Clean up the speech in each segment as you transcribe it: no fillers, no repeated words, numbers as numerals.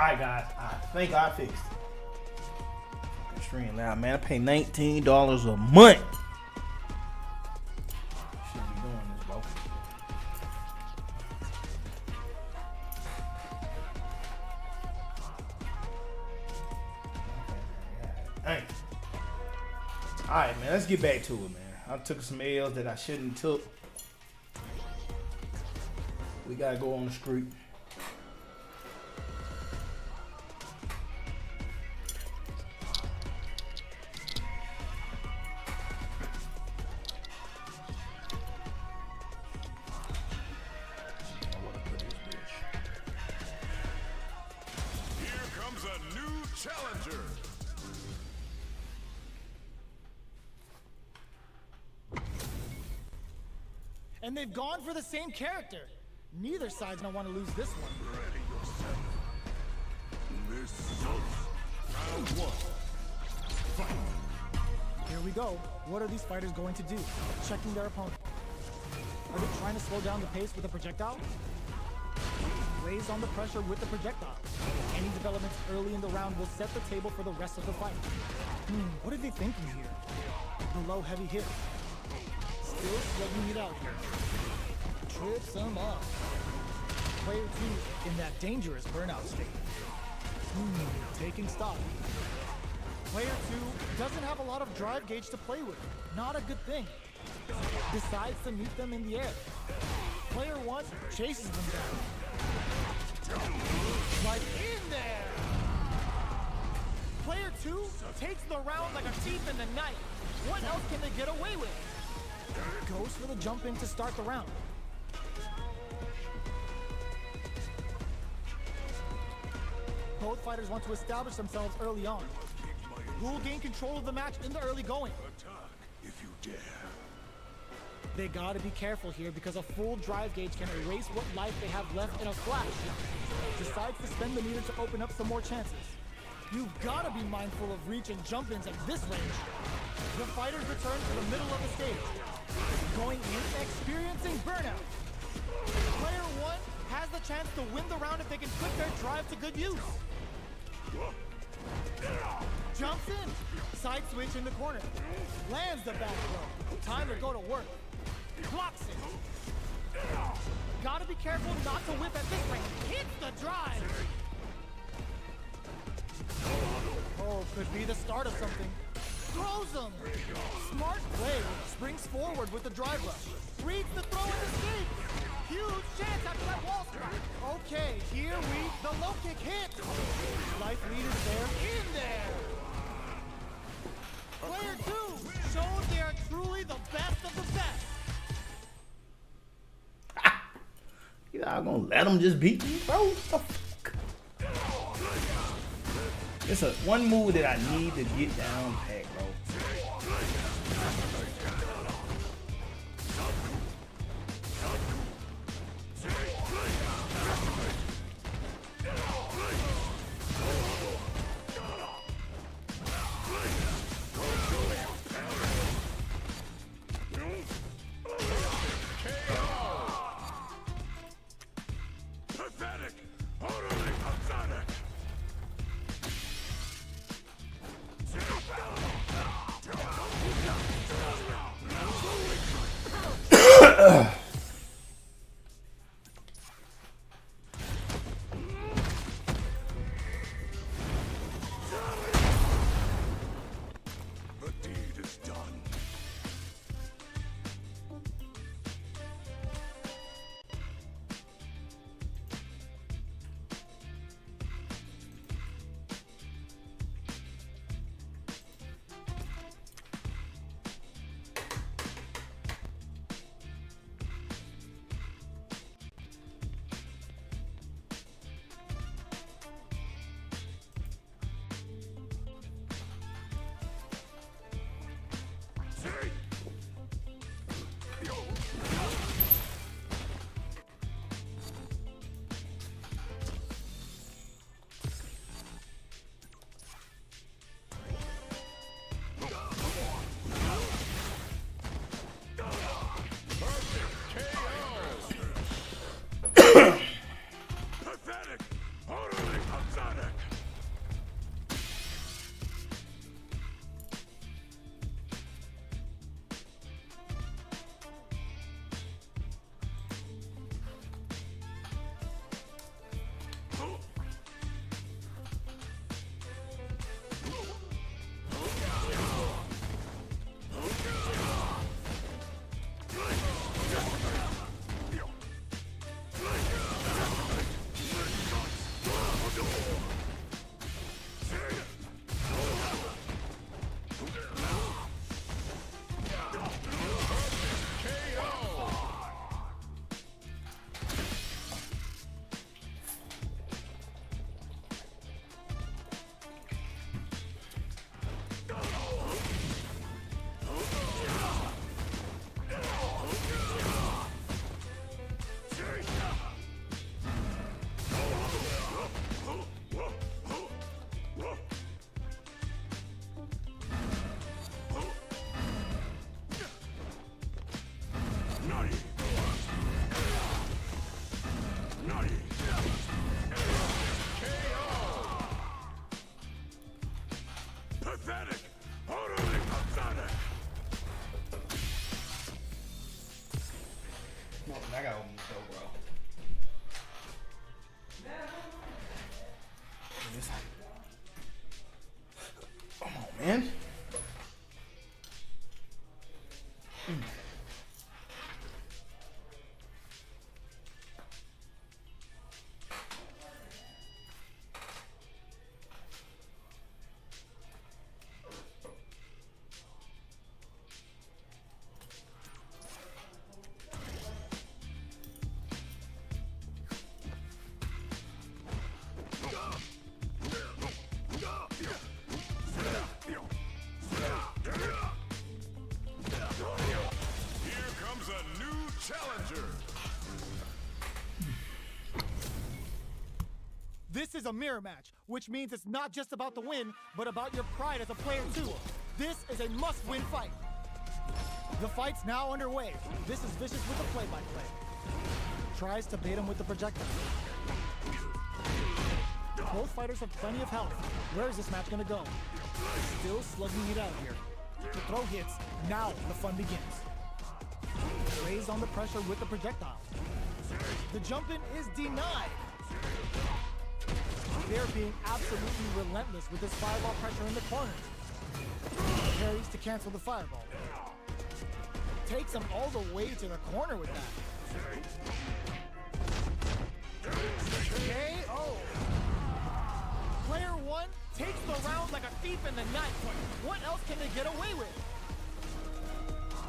Alright guys, I think I fixed it. Stream now, man. I pay $19 a month. Should be doing this, bro. Dang. Alright, man, let's get back to it, man. I took some L's that I shouldn't took. We gotta go on the street. Here comes a new challenger. And they've gone for the same character. Neither side's gonna want to lose this one. Ready yourself. This round one. Fight. Here we go. What are these fighters going to do? Checking their opponent. Are they trying to slow down the pace with a projectile? Lays on the pressure with the projectile. Any developments early in the round will set the table for the rest of the fight. What are they thinking here? The low heavy hit. Still slugging it out here. Trips him up. Player 2 in that dangerous burnout state. Taking stock. Player 2 doesn't have a lot of drive gauge to play with. Not a good thing. Decides to meet them in the air. Player 1 chases them down. Right in there! Player 2 takes the round like a thief in the night. What else can they get away with? Goes for the jump in to start the round. Both fighters want to establish themselves early on. Who will gain control of the match in the early going? Attack if you dare. They gotta be careful here because a full drive gauge can erase what life they have left in a flash. Decides to spend the meter to open up some more chances. You've gotta be mindful of reach and jump-ins at this range. The fighters return to the middle of the stage. Going in, experiencing burnout. Player 1 has the chance to win the round if they can put their drive to good use. Jumps in. Side switch in the corner. Lands the back throw. Time to go to work. Blocks it. Gotta be careful not to whip at this range. Hits the drive. Oh, could be the start of something. Throws him. Smart play. Springs forward with the drive rush. Reads the throw and escapes. Huge chance after that wall strike. Okay, here the low kick hit. Life lead is there. In there. Player 2 showed they are truly the best of the best. Y'all gonna let them just beat me, bro? What the fuck? It's a one move that I need to get down pat, bro. Pathetic. Utterly pathetic. The deed is done. Pathetic! Utterly pathetic! No, I gotta open this door, bro. Come on, man. Here comes a new challenger! This is a mirror match, which means it's not just about the win, but about your pride as a player too. This is a must-win fight. The fight's now underway. This is Vicious with the play-by-play. Tries to bait him with the projectile. Both fighters have plenty of health. Where is this match gonna go? Still slugging it out here. The throw hits, now the fun begins. Raised on the pressure with the projectile. The jump-in is denied. They're being absolutely relentless with this fireball pressure in the corners. Parries to cancel the fireball. Takes him all the way to the corner with that. KO. Player one takes the round like a thief in the night. What else can they get away with?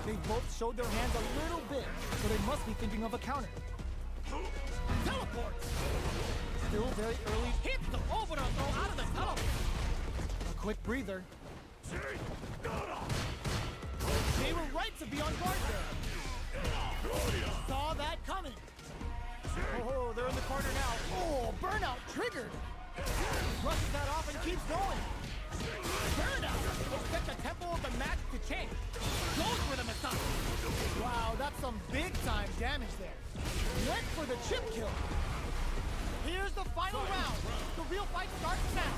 They both showed their hands a little bit, so they must be thinking of a counter. Teleport! Still very early. Hits the overthrow out of the teleport. A quick breather. They were right to be on guard there. Saw that coming. Oh, they're in the corner now. Oh, burnout triggered. Brushes that off and keeps going. Burnout. Expect the tempo of the match to change. Goes for the massage. Wow, that's some big time damage there. Went for the chip kill. Here's the final round. The real fight starts now.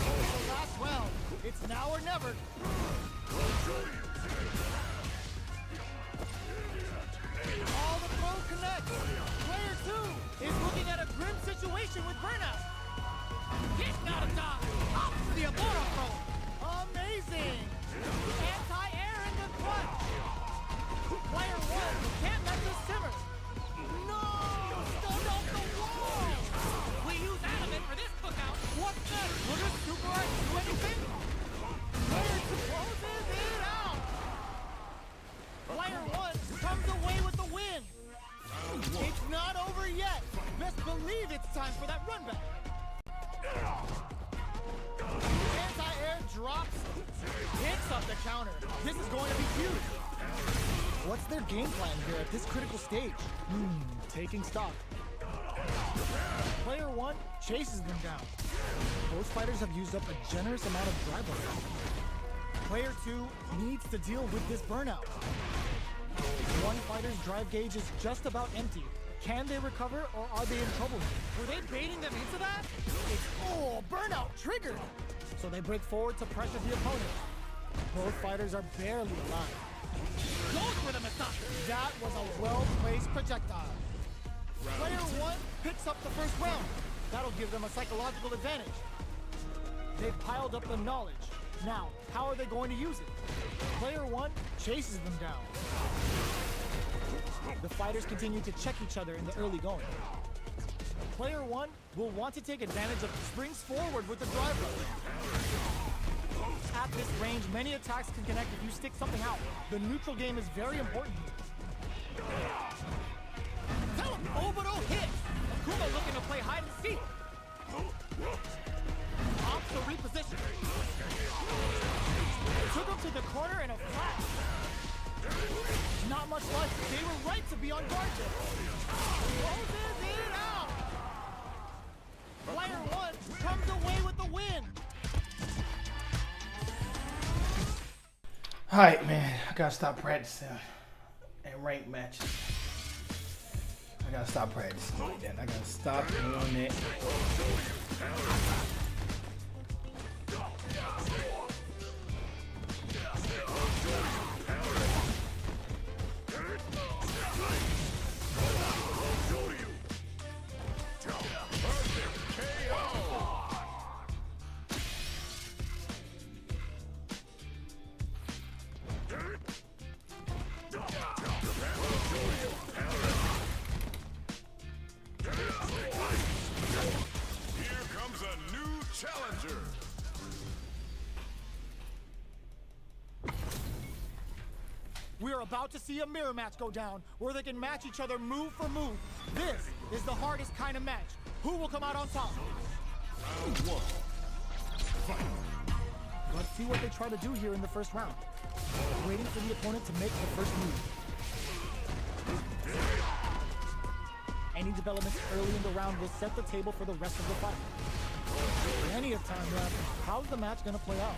The last round. It's now or never. All the throw connects. Player two is looking at a grim situation with burnout. Kick out of dodge. Up for the Abora throw. Amazing. Anti-air in the clutch. Player one can't let this simmer. No! Stunned off the wall. We use adamant for this cookout. What's next? Will this SUBCRIBE do anything? Player two closes it out. Player one comes away with the win. It's not over yet. Best believe it's time for that run back. Anti-air drops. Hits up the counter. This is going to be huge. What's their game plan here at this critical stage? Taking stock. Player one chases them down. Both fighters have used up a generous amount of drive already. Player two needs to deal with this burnout. One fighter's drive gauge is just about empty. Can they recover, or are they in trouble? Were they baiting them into that? It's burnout triggered. So they break forward to pressure the opponent. Both fighters are barely alive. Goes for the massage. That was a well-placed projectile. Player one picks up the first round. That'll give them a psychological advantage. They've piled up the knowledge. Now, how are they going to use it? Player one chases them down. The fighters continue to check each other in the early going. Player one will want to take advantage of springs forward with the drive rush. At this range, many attacks can connect if you stick something out. The neutral game is very important here. Orbital hit! AKUMA looking to play hide and seek. Opts to reposition. Took him to the corner in a flash. Not much life. They were right to be on guard there. Closes it out. Player one comes away with the win. Alright, man. I gotta stop practicing and rank matches. I gotta stop practicing like that. I gotta stop doing it. challenger. We are about to see a mirror match go down, where they can match each other move for move. This is the hardest kind of match. Who will come out on top? Round one. Fight. Let's see what they try to do here in the first round. Waiting for the opponent to make the first move. Any developments early in the round will set the table for the rest of the fight. Plenty of time left. How's the match gonna play out?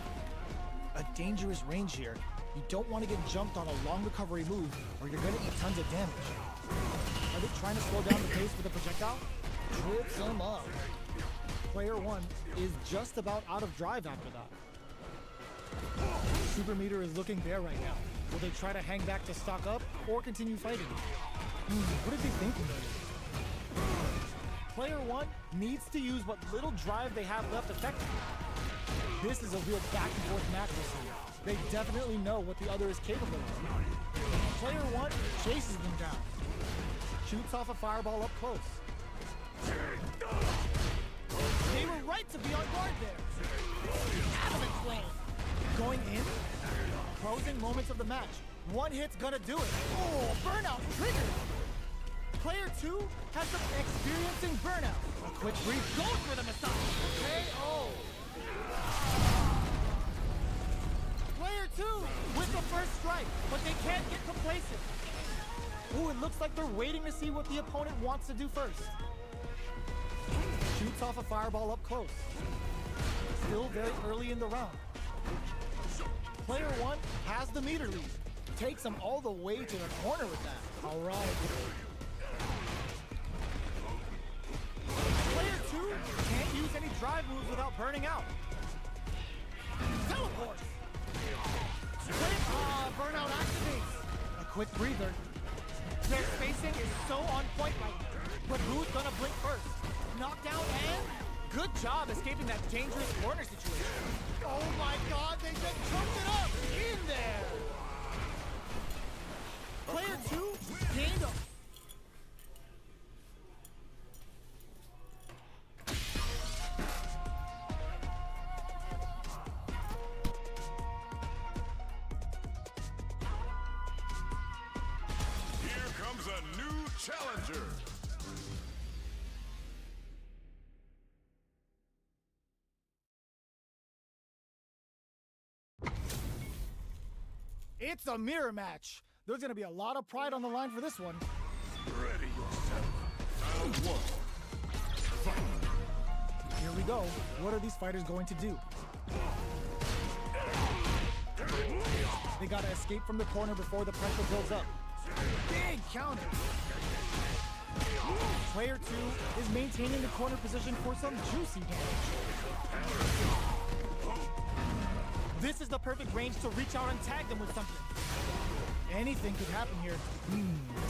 A dangerous range here. You don't want to get jumped on a long recovery move, or you're gonna eat tons of damage. Are they trying to slow down the pace with a projectile? Trips him up. Player one is just about out of drive after that. Super meter is looking bare right now. Will they try to hang back to stock up, or continue fighting? What is he thinking? Player one needs to use what little drive they have left effectively. This is a real back and forth match this year. They definitely know what the other is capable of. Player one chases them down. Shoots off a fireball up close. They were right to be on guard there. Avalanche flame. Going in. Closing moments of the match. One hit's gonna do it. Oh, burnout triggered. Player two has some experience in burnout. A quick brief goes for the massage. KO. Player two with the first strike, but they can't get complacent. Ooh, it looks like they're waiting to see what the opponent wants to do first. Shoots off a fireball up close. Still very early in the round. Player one has the meter lead. Takes them all the way to the corner with that. All right. Player two can't use any drive moves without burning out. Teleport. Burnout activates. A quick breather. Their spacing is so on point right now. But who's gonna blink first? Knockdown and good job escaping that dangerous corner situation. Oh my god, they just jumped it up in there. Player two gained up. Here comes a new challenger. It's a mirror match. There's gonna be a lot of pride on the line for this one. Ready yourself. Round one. Fight. Here we go. What are these fighters going to do? They gotta escape from the corner before the pressure builds up. Big counter. Player two is maintaining the corner position for some juicy damage. This is the perfect range to reach out and tag them with something. Anything could happen here.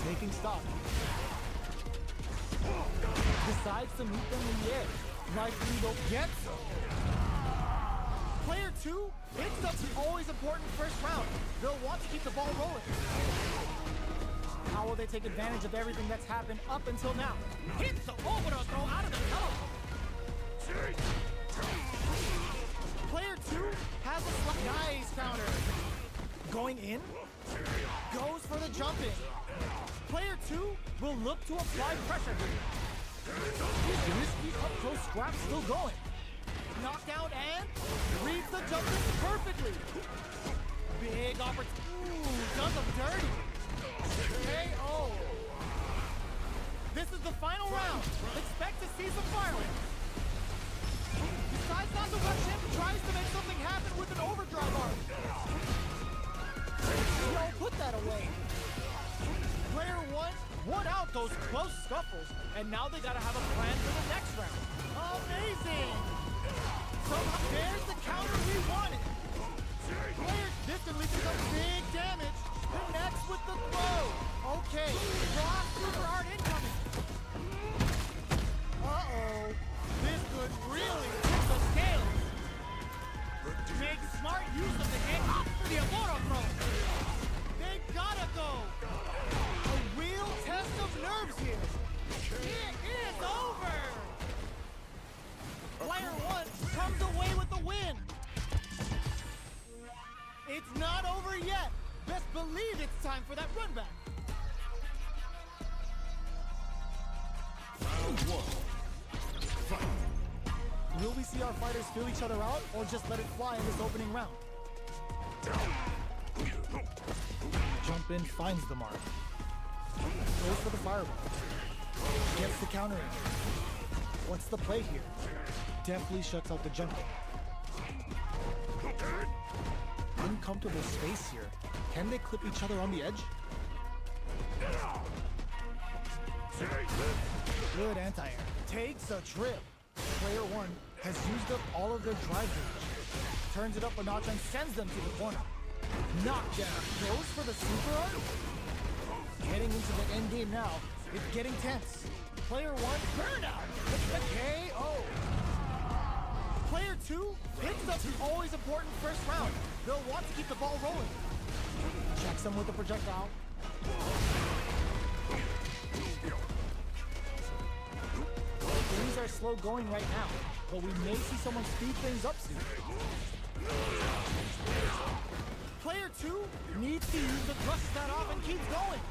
Taking stock. Decides to meet them in the air. Likely they'll get some. Player two picks up the always important first round. They'll want to keep the ball rolling. How will they take advantage of everything that's happened up until now? Hits the overthrow throw out of the tunnel. Player two has a nice counter. Going in, goes for the jump in. Player two will look to apply pressure here. Risky up close scrap still going. Knockdown and reads the jump in perfectly. Big opportunity. Does him dirty. KO. This is the final round. Expect to see some fireworks. Decides not to rush him, tries to make something happen with an overdrive arm. No, put that away. Player one won out those close scuffles, and now they gotta have a plan for the next round. Amazing! Somehow there's the counter we wanted. Player distantly took some big damage. Connects with the throw. Okay, raw super hard incoming. Uh-oh. This could really tip the scales. Make smart use of the hit for the Amora throw. They gotta go. A real test of nerves here. It is over. Player one comes time for that run back. Round one. Fight. Will we see our fighters feel each other out or just let it fly in this opening round? Jump in, finds the mark. Goes for the fireball. Gets the counter in. What's the play here? Definitely shuts out the jump in. Uncomfortable space here. Can they clip each other on the edge? Good anti-air. Takes a trip. Player one has used up all of their drive range. Turns it up a notch and sends them to the corner. Knockdown. Goes for the super art. Heading into the end game now. It's getting tense. Player one, burnout. It's the KO. Player two picks up the always important first round. They'll want to keep the ball rolling. Checks them with the projectile. Things are slow going right now, but we may see someone speed things up soon. Player two needs to use the thrust that off and keeps going.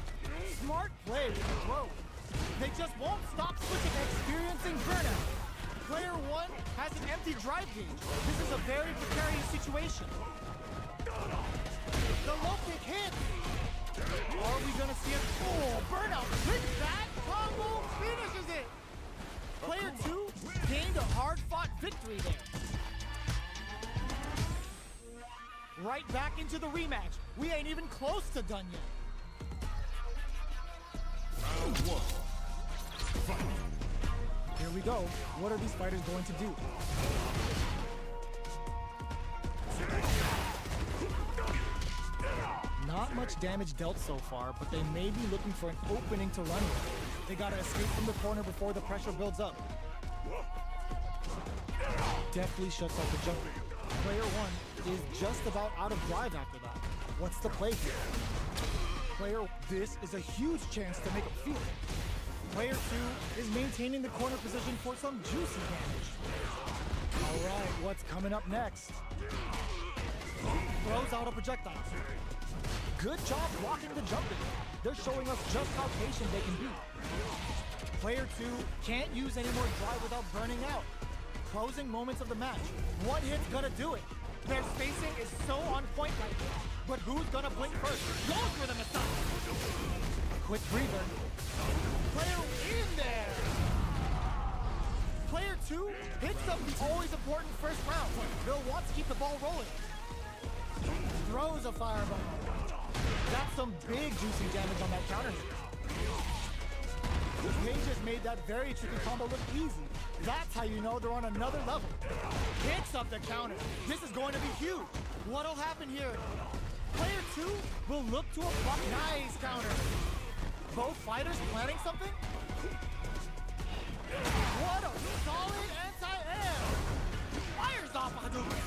Smart play with the throw. They just won't stop switching, experiencing burnout. Player one has an empty drive gauge. This is a very precarious situation. The low kick hits. Are we gonna see it? Oh, burnout with that combo finishes it. Player two gained a hard-fought victory there. Right back into the rematch. We ain't even close to done yet. Round one. Fight. Here we go. What are these fighters going to do? Not much damage dealt so far, but they may be looking for an opening to run with. They gotta escape from the corner before the pressure builds up. Definitely shuts out the jump. Player one is just about out of drive after that. What's the play here? This is a huge chance to make a field. Player two is maintaining the corner position for some juicy damage. All right, what's coming up next? Throws out a projectile. Good job blocking the jumping. They're showing us just how patient they can be. Player two can't use any more drive without burning out. Closing moments of the match. One hit's gonna do it. Their spacing is so on point right now. But who's gonna blink first? Goes for the missile. Quick breather. Player in there. Player two picks up the always important first round. They'll want to keep the ball rolling. Throws a fireball. That's some big juicy damage on that counter. They just made that very tricky combo look easy. That's how you know they're on another level. Picks up the counter. This is going to be huge. What'll happen here? Player two will look to apply. Nice counter. Both fighters planning something? What a solid anti-air! Fires off Hadouken.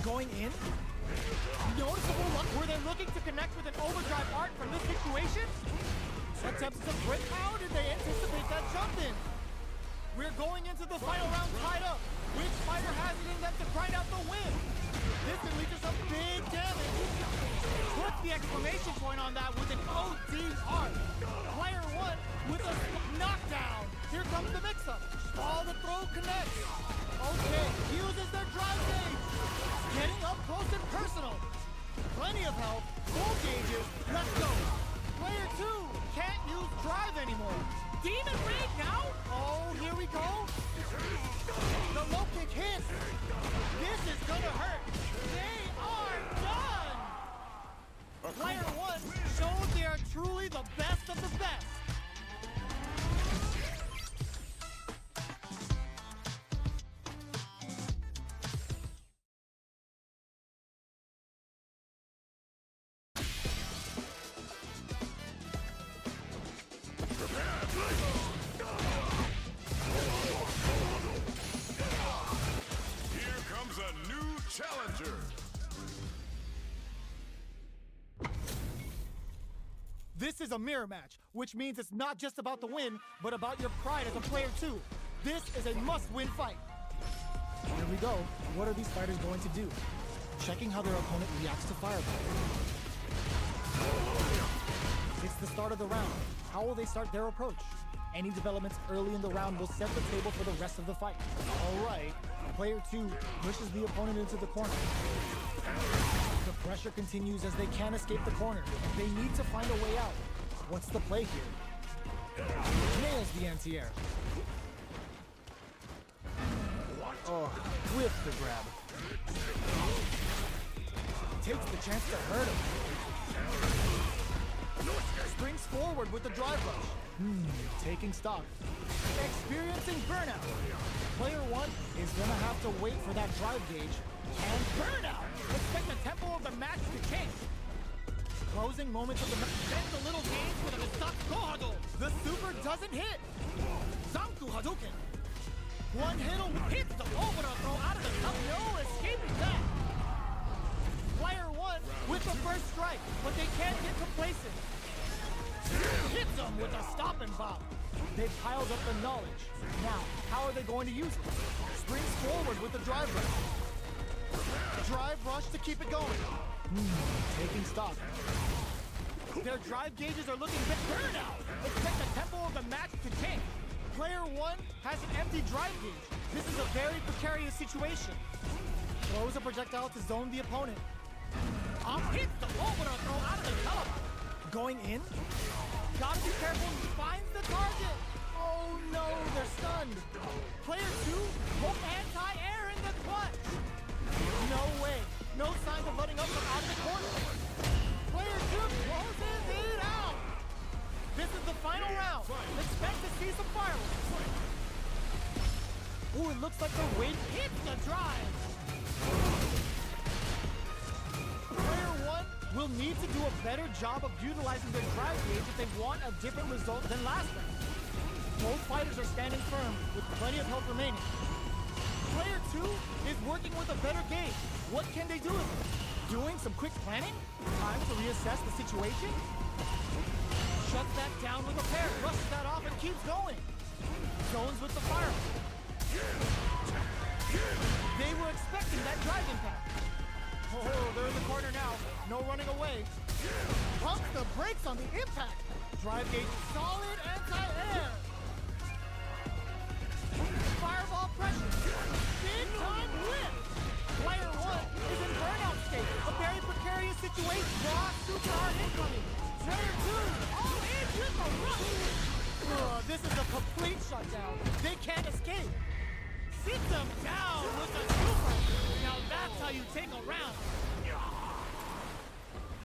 Going in? Noticeable luck. Were they looking to connect with an overdrive art from this situation? Attempts to break. How did they anticipate that jump in? We're going into the final round tied up. Which fighter has it in them to grind out the win? This could lead to some big damage. Put the exclamation point on that with an ODR. Player one with a knockdown. Here comes the mix-up. All the throw connects. Okay, uses their drive gauge. Getting up close and personal. Plenty of health. Full gauges. Let's go. Player two can't use drive anymore. Demon Raid now? Oh, here we go. The low kick hits. This is gonna hurt. They are done. Player one showed they are truly the best of the best. Here comes a new challenger. This is a mirror match, which means it's not just about the win, but about your pride as a player too. This is a must-win fight. Here we go. What are these fighters going to do? Checking how their opponent reacts to fireball. It's the start of the round. How will they start their approach? Any developments early in the round will set the table for the rest of the fight. All right. Player 2 pushes the opponent into the corner. The pressure continues as they can't escape the corner. They need to find a way out. What's the play here? Nails the anti-air. Oh, with the grab. Takes the chance to hurt him. Springs forward with the drive rush. Taking stock. Experiencing burnout. Player 1 is gonna have to wait for that drive gauge. And burnout! Expect the tempo of the match to change. Closing moments of the match. Sends a little gauge with a Saku Hado. The super doesn't hit. Zanku Hadouken. One hits the overall throw out of the cup. No escaping that. Player 1 with the first strike, but they can't get complacent. Hits them with a stop and bop. They've piled up the knowledge. Now, how are they going to use it? Springs forward with the drive rush. Drive rush to keep it going. Taking stock. Their drive gauges are looking bit burnout. Expect the tempo of the match to change. Player 1 has an empty drive gauge. This is a very precarious situation. Throws a projectile to zone the opponent. Hits the overall throw out of the telephone. Going in. Gotta be careful. Finds the target. Oh no, they're stunned. Player 2, hook anti-air in the clutch. No way. No signs of letting up from out of the corner. Player 2 closes it out. This is the final round. Expect to see some fireworks. Ooh, it looks like the wind hits the drive. Player 1 will need to do a better job of utilizing their drive gauge if they want a different result than last round. Both fighters are standing firm with plenty of health remaining. Player 2 is working with a better gauge. What can they do with it? Doing some quick planning? Time to reassess the situation? Shuts that down with a pair, brushes that off and keeps going. Zones with the fire. They were expecting that drive impact. Oh, they're in the corner now. No running away. Pumps the brakes on the impact. Drive gauge solid anti-air. Fireball pressure. Big time whip. Player 1 is in burnout state. A very precarious situation. Raw super hard incoming. Player 2 all in with the rush. This is a complete shutdown. They can't escape. Sits them down with